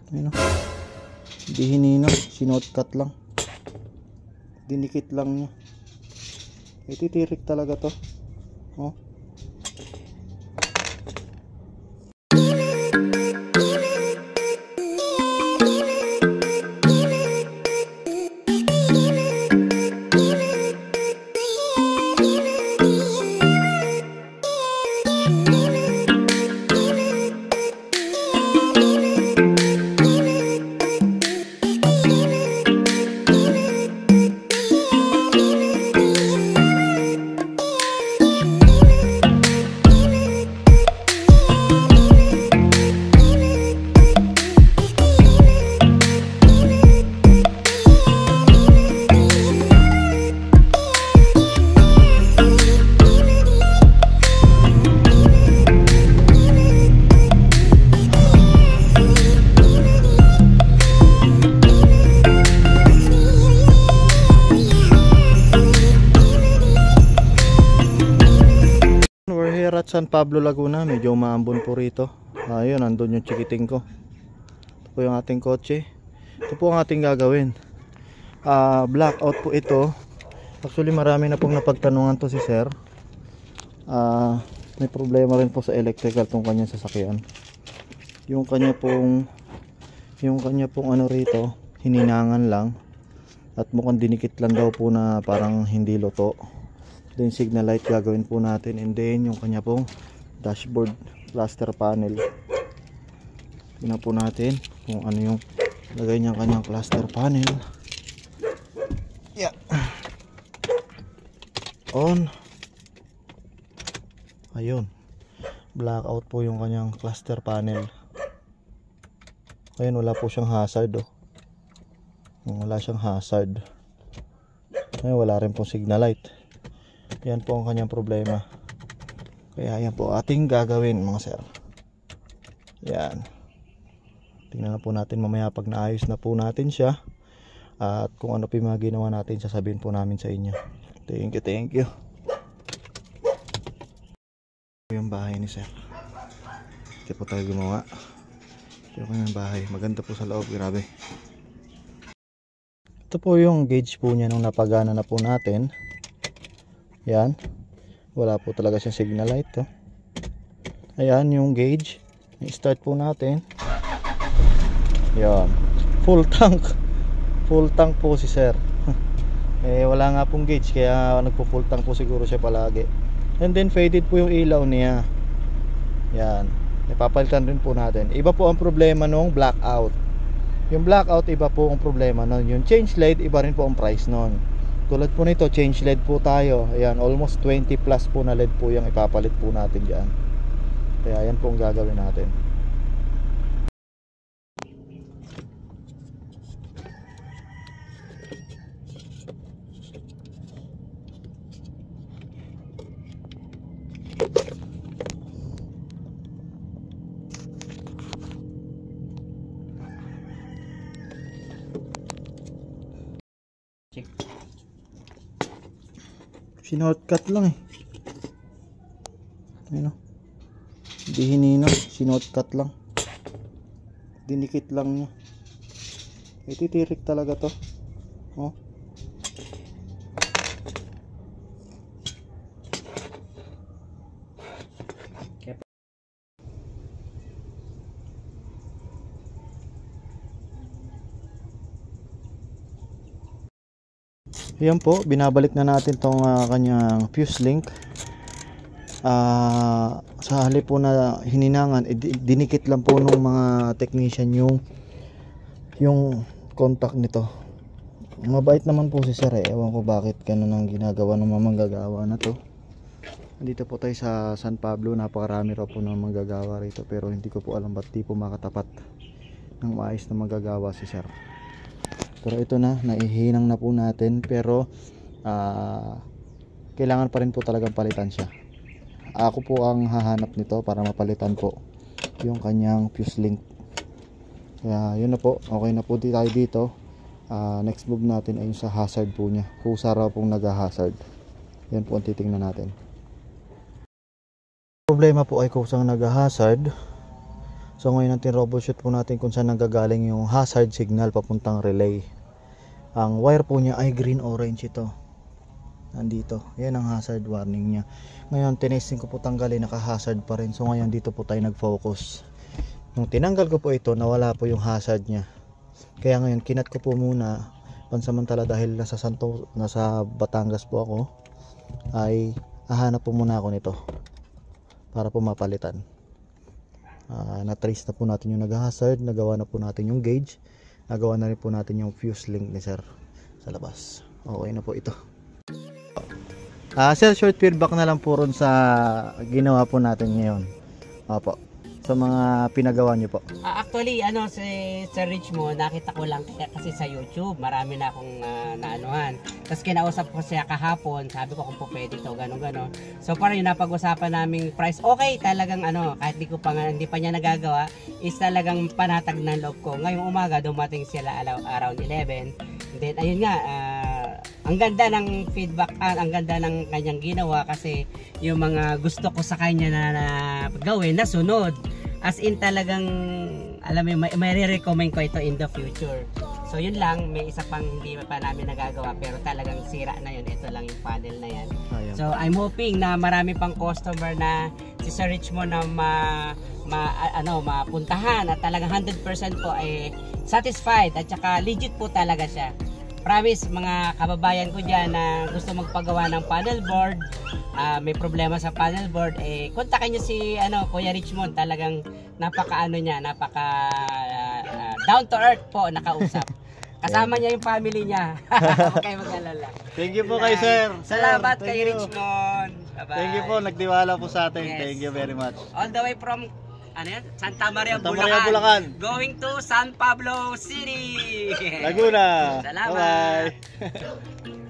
Ayun, hindi hinino, sinotcut lang, dinikit lang niya. Ititirik talaga to. Oh. We're here at San Pablo, Laguna. Medyo maambon po rito. Ayun, nandun yung chikiting ko. Ito po yung ating kotse. Ito po ang ating gagawin. Blackout po ito. Actually marami na pong napagtanungan to si sir. May problema rin po sa electrical tong kanyang sasakyan. Yung kanya pong ano rito, hininangan lang. At mukhang dinikit lang daw po na parang hindi luto. Then signal light gagawin po natin, and then yung kanya pong dashboard cluster panel. Tingnan po natin kung ano yung lagay niyang kanyang cluster panel. Yeah. On. Ayun. Blackout po yung kanyang cluster panel. Ayun, wala po siyang hazard, oh. Wala siyang hazard. Ayun, wala rin pong signal light. Yan po ang kanyang problema. Kaya yan po ating gagawin, mga sir. Yan. Tingnan na po natin mamaya pag naayos na po natin siya. At kung ano pa yung mga ginawa natin, sasabihin po namin sa inyo. Thank you, thank you. Yung bahay ni sir. Ito po tayo gumawa. Ito po yung bahay. Maganda po sa loob, grabe. Ito po yung gauge po niya nung napagana na po natin. Yan. Wala po talaga siyang signal light, oh. Ayan yung gauge. I-start po natin. Yan. Full tank. Full tank po si sir. Wala nga pong gauge, kaya nagpo-full tank po siguro siya palagi. And then faded po yung ilaw niya. Yan. Ipapalitan rin po natin. Iba po ang problema nung blackout. Yung blackout, iba po ang problema nun. Yung change LED, iba rin po ang price nun. Tulad po nito, change LED po tayo. Ayan, almost 20 plus po na LED po yung ipapalit po natin dyan. Kaya yan po ang gagawin natin. Sinotcut lang, eh. Ayun, hindi hinino, sinotcut lang, dinikit lang niya. Ititirik talaga to. Oh. Yan po, binabalik na natin tong kanyang fuse link. Sa halip po na hininangan, dinikit lang po nung mga technician yung contact nito. Mabait naman po si sir, eh. Ewan ko bakit ganun ang ginagawa ng mga manggagawa na to. Dito po tayo sa San Pablo, napakarami raw po ng manggagawa rito, pero hindi ko po alam ba't di po makatapat ng maayos na manggagawa si sir. Pero ito na, naihinang na po natin, pero kailangan pa rin po talagang palitan siya. Ako po ang hahanap nito para mapalitan po yung kanyang fuse link. Kaya yun na po, okay na po tayo dito. Next move natin ay yung sa hazard po niya. Kusa raw pong nag-hazard. Yan po ang titingnan natin. Problema po ay kusang nag-hazard. So ngayon natin troubleshoot po natin kung saan nanggagaling yung hazard signal papuntang relay. Ang wire po niya ay green orange ito. Nandito. Yan ang hazard warning niya. Ngayon tinesting ko po tanggalin, naka-hazard pa rin. So ngayon dito po tayo nag-focus. Nung tinanggal ko po ito, nawala po yung hazard niya. Kaya ngayon kinat ko po muna pansamantala dahil nasa Batangas po ako, ay hahanap po muna ako nito para po mapalitan. Na-trace na po natin yung nag-hazard, nagawa na po natin yung gauge, nagawa na rin po natin yung fuse link ni sir sa labas. Okay na po ito. Sir, short feedback na lang po ron sa ginawa po natin ngayon. Opo, sa mga pinagawa nyo po. Actually, sa Richmond, nakita ko lang kasi sa YouTube, marami na akong naanuhan. Tapos kinausap ko siya kahapon, sabi ko kung po pwede ito, gano'n. So parang yung napag-usapan naming price, okay, talagang kahit hindi pa niya nagagawa, is talagang panatag ng loob ko. Ngayong umaga, dumating sila around 11. Then, ayun nga, ang ganda ng feedback, ang ganda ng kanyang ginawa kasi yung mga gusto ko sa kanya na gawin, nasunod. As in talagang, alam mo, may re-recommend ko ito in the future. So yun lang, may isa pang hindi pa namin nagagawa pero talagang sira na yun. Ito lang yung panel na yan. So I'm hoping na marami pang customer na si Sir Richmond na mapuntahan at talagang 100% po ay satisfied at saka legit po talaga siya. Promise mga kababayan ko dyan na gusto magpagawa ng panel board, may problema sa panel board, kontakin nyo si Kuya Richmond. Talagang napaka down to earth po nakausap. Kasama niya yung family niya. Huwag kayo mag-alala. Thank you po kay sir. Salamat kay Richmond. Bye-bye. Thank you po, nagtiwala po sa atin. Yes. Thank you very much. All the way from Santa Maria, Bulacan. Going to San Pablo City. Laguna. Salamat. Bye-bye.